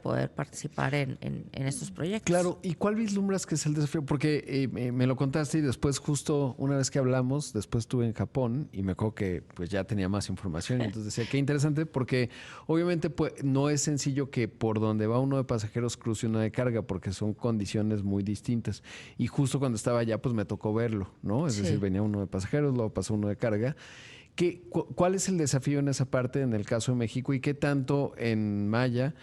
poder participar en estos proyectos. Claro, ¿y cuál vislumbras que es el desafío? Porque me lo contaste y después justo una vez que hablamos, después estuve en Japón y me acuerdo que pues ya tenía más información y entonces decía, qué interesante porque obviamente pues, no es sencillo que por donde va uno de pasajeros cruce uno de carga porque son condiciones muy distintas. Y justo cuando estaba allá pues me tocó verlo, ¿no? Es decir, venía uno de pasajeros, luego pasó uno de carga. ¿Cuál es el desafío en esa parte en el caso de México y qué tanto en Maya?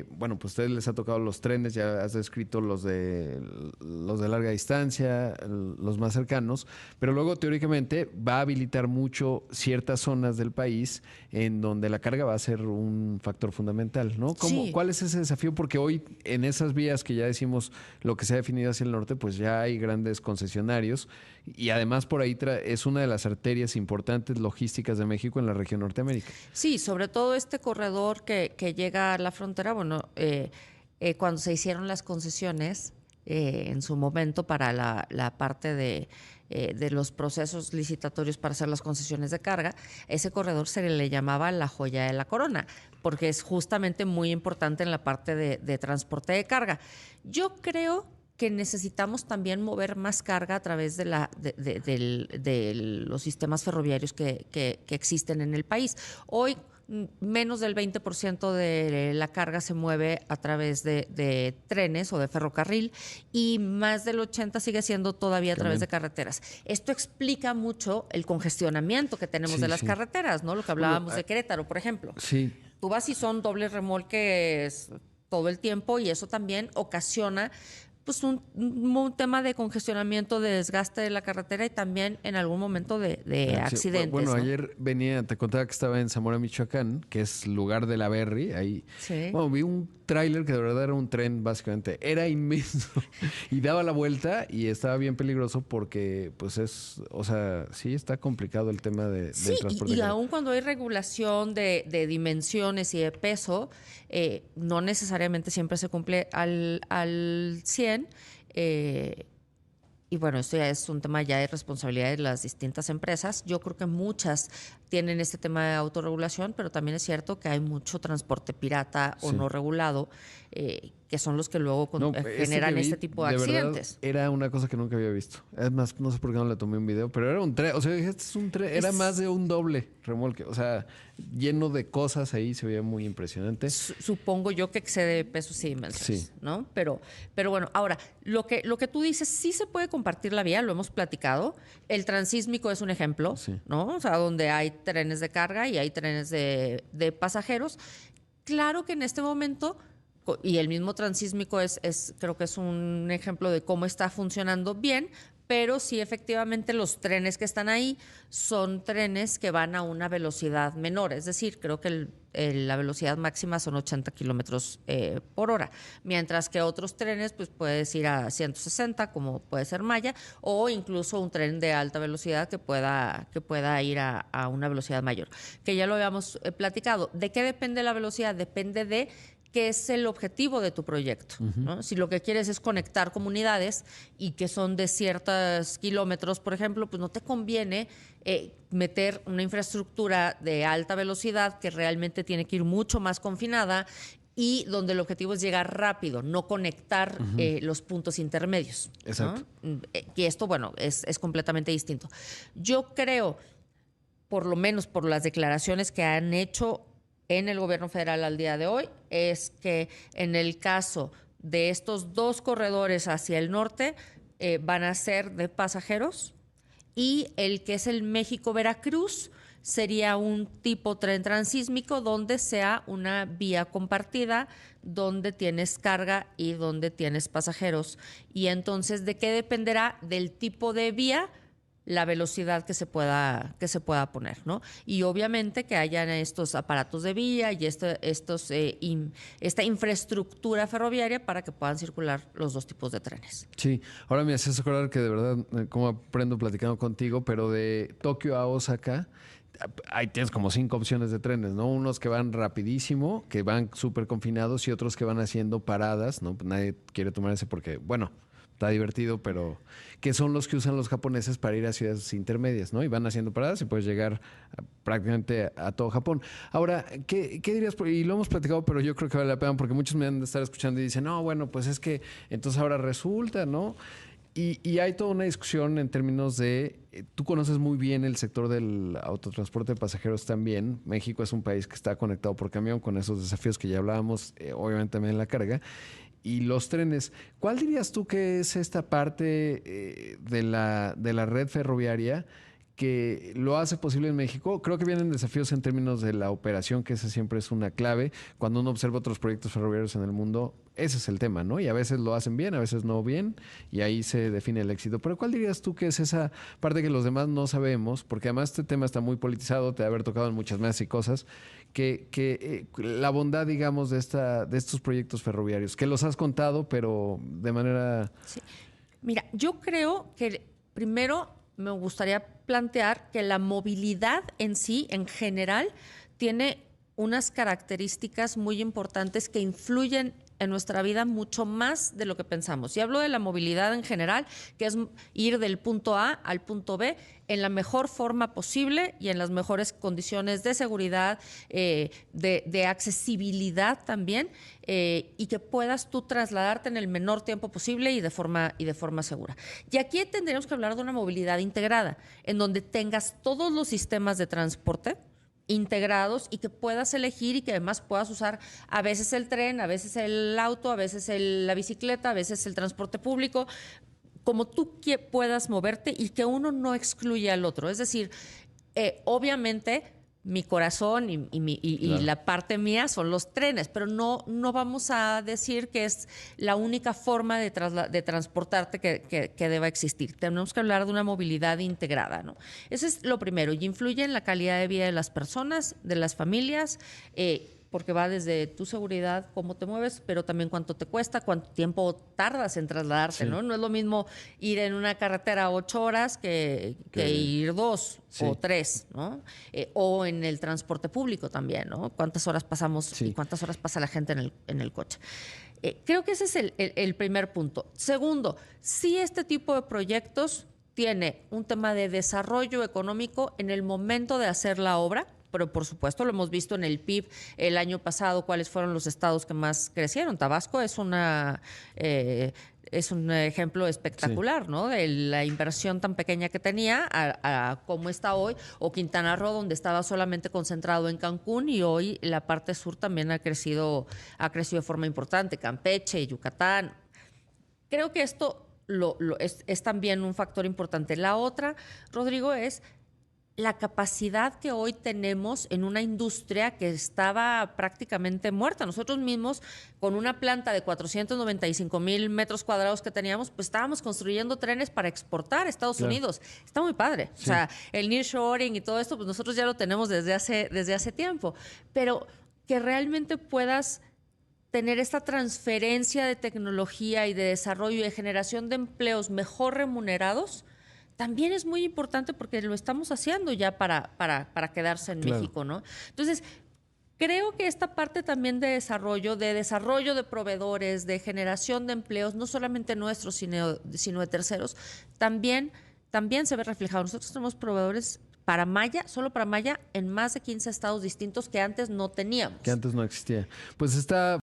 Bueno, pues a ustedes les ha tocado los trenes, ya has descrito los de larga distancia, los más cercanos, pero luego teóricamente va a habilitar mucho ciertas zonas del país en donde la carga va a ser un factor fundamental, ¿no? Sí. ¿Cuál es ese desafío? Porque hoy en esas vías que ya decimos lo que se ha definido hacia el norte, pues ya hay grandes concesionarios y además por ahí es una de las arterias importantes logísticas de México en la región Norteamérica. Sí, sobre todo este corredor que llega a la frontera, bueno, cuando se hicieron las concesiones en su momento para la parte de los procesos licitatorios para hacer las concesiones de carga, ese corredor se le llamaba la joya de la corona, porque es justamente muy importante en la parte de transporte de carga. Yo creo que necesitamos también mover más carga a través de los sistemas ferroviarios que existen en el país. Hoy menos del 20% de la carga se mueve a través de trenes o de ferrocarril y más del 80% sigue siendo todavía a través de carreteras. Esto explica mucho el congestionamiento que tenemos de las carreteras, ¿no? Lo que hablábamos de Querétaro, por ejemplo. Sí. Tú vas y son dobles remolques todo el tiempo y eso también ocasiona pues un tema de congestionamiento, de desgaste de la carretera y también en algún momento de accidentes. Bueno, ¿no? ayer te contaba que estaba en Zamora, Michoacán, que es lugar de la Berry, ahí. Sí. Bueno, vi un tráiler que de verdad era un tren, básicamente. Era inmenso y daba la vuelta y estaba bien peligroso porque, pues o sea, sí está complicado el tema del transporte. Y aún cuando hay regulación de dimensiones y de peso, no necesariamente siempre se cumple al 100. Y bueno, esto ya es un tema ya de responsabilidad de las distintas empresas. Yo creo que muchas tienen este tema de autorregulación, pero también es cierto que hay mucho transporte pirata o no regulado, que son los que luego generan este tipo de accidentes. Era una cosa que nunca había visto. Es más, no sé por qué no le tomé un video, pero era un tren. O sea, dije, este es un tren. Era más de un doble remolque. O sea, lleno de cosas ahí, se veía muy impresionante. Supongo yo que excede pesos y dimensiones, sí. ¿no? Pero bueno, ahora, lo que tú dices, sí se puede compartir la vía, lo hemos platicado. El transísmico es un ejemplo, ¿no? O sea, donde hay trenes de carga y hay trenes de pasajeros. Claro que en este momento, y el mismo transísmico creo que es un ejemplo de cómo está funcionando bien, pero sí efectivamente los trenes que están ahí son trenes que van a una velocidad menor, es decir, creo que la velocidad máxima son 80 kilómetros por hora, mientras que otros trenes pues puedes ir a 160, como puede ser Maya, o incluso un tren de alta velocidad que pueda ir a una velocidad mayor, que ya lo habíamos platicado. ¿De qué depende la velocidad? Depende de qué es el objetivo de tu proyecto, ¿no? Si lo que quieres es conectar comunidades y que son de ciertos kilómetros, por ejemplo, pues no te conviene meter una infraestructura de alta velocidad que realmente tiene que ir mucho más confinada y donde el objetivo es llegar rápido, no conectar los puntos intermedios. Exacto. ¿No? Y esto, bueno, es completamente distinto. Yo creo, por lo menos por las declaraciones que han hecho en el gobierno federal al día de hoy, es que en el caso de estos dos corredores hacia el norte van a ser de pasajeros y el que es el México-Veracruz sería un tipo tren transísmico donde sea una vía compartida, donde tienes carga y donde tienes pasajeros. Y entonces, ¿de qué dependerá? Del tipo de vía, la velocidad que se pueda poner, ¿no? Y obviamente que hayan estos aparatos de vía y esta infraestructura ferroviaria para que puedan circular los dos tipos de trenes. Sí, ahora me haces acordar que de verdad, como aprendo platicando contigo, pero de Tokio a Osaka, ahí tienes como 5 opciones de trenes, ¿no? Unos que van rapidísimo, que van súper confinados y otros que van haciendo paradas, ¿no? Nadie quiere tomar ese porque, bueno, está divertido, pero que son los que usan los japoneses para ir a ciudades intermedias, ¿no? Y van haciendo paradas y puedes llegar prácticamente a todo Japón. Ahora, ¿qué dirías? Y lo hemos platicado, pero yo creo que vale la pena porque muchos me han de estar escuchando y dicen, no, bueno, pues es que entonces ahora resulta, ¿no? Y hay toda una discusión en términos de, tú conoces muy bien el sector del autotransporte de pasajeros también. México es un país que está conectado por camión con esos desafíos que ya hablábamos, obviamente también en la carga. Y los trenes, ¿cuál dirías tú que es esta parte de la red ferroviaria que lo hace posible en México? Creo que vienen desafíos en términos de la operación, que esa siempre es una clave. Cuando uno observa otros proyectos ferroviarios en el mundo, ese es el tema, ¿no? Y a veces lo hacen bien, a veces no bien, y ahí se define el éxito. Pero ¿cuál dirías tú que es esa parte que los demás no sabemos? Porque además este tema está muy politizado, te ha haber tocado en muchas mesas y cosas, que la bondad, digamos, de estos proyectos ferroviarios, que los has contado, pero de manera... Sí. Mira, yo creo que primero me gustaría plantear que la movilidad en sí, en general, tiene unas características muy importantes que influyen en nuestra vida mucho más de lo que pensamos. Y hablo de la movilidad en general, que es ir del punto A al punto B en la mejor forma posible y en las mejores condiciones de seguridad, de accesibilidad también, y que puedas tú trasladarte en el menor tiempo posible y de forma segura. Y aquí tendríamos que hablar de una movilidad integrada, en donde tengas todos los sistemas de transporte integrados y que puedas elegir y que además puedas usar a veces el tren, a veces el auto, a veces la bicicleta, a veces el transporte público, como tú puedas moverte y que uno no excluya al otro. Es decir, obviamente mi corazón y Claro. la parte mía son los trenes, pero no vamos a decir que es la única forma de transportarte que deba existir. Tenemos que hablar de una movilidad integrada, ¿no? Eso es lo primero, y influye en la calidad de vida de las personas, de las familias, porque va desde tu seguridad, cómo te mueves, pero también cuánto te cuesta, cuánto tiempo tardas en trasladarte, Sí. ¿no? No es lo mismo ir en una carretera 8 horas que ir 2 Sí. o 3, ¿no? O en el transporte público también, ¿no? ¿Cuántas horas pasamos Sí. y cuántas horas pasa la gente en el coche? Creo que ese es el primer punto. Segundo, sí, este tipo de proyectos tiene un tema de desarrollo económico en el momento de hacer la obra, pero por supuesto lo hemos visto en el PIB el año pasado, cuáles fueron los estados que más crecieron. Tabasco es un ejemplo espectacular, Sí. ¿no? De la inversión tan pequeña que tenía a cómo está hoy, o Quintana Roo, donde estaba solamente concentrado en Cancún y hoy la parte sur también ha crecido de forma importante, Campeche, Yucatán. Creo que esto es también un factor importante. La otra, Rodrigo, es la capacidad que hoy tenemos en una industria que estaba prácticamente muerta. Nosotros mismos, con una planta de 495,000 metros cuadrados que teníamos, pues estábamos construyendo trenes para exportar a Estados Claro. Unidos. Está muy padre. Sí. O sea, el nearshoring y todo esto, pues nosotros ya lo tenemos desde hace tiempo. Pero que realmente puedas tener esta transferencia de tecnología y de desarrollo y de generación de empleos mejor remunerados, también es muy importante porque lo estamos haciendo ya para quedarse en Claro. México, ¿no? Entonces, creo que esta parte también de desarrollo de proveedores, de generación de empleos, no solamente nuestros, sino de terceros, también se ve reflejado. Nosotros tenemos proveedores para Maya, solo para Maya, en más de 15 estados distintos que antes no teníamos. Que antes no existía. Pues está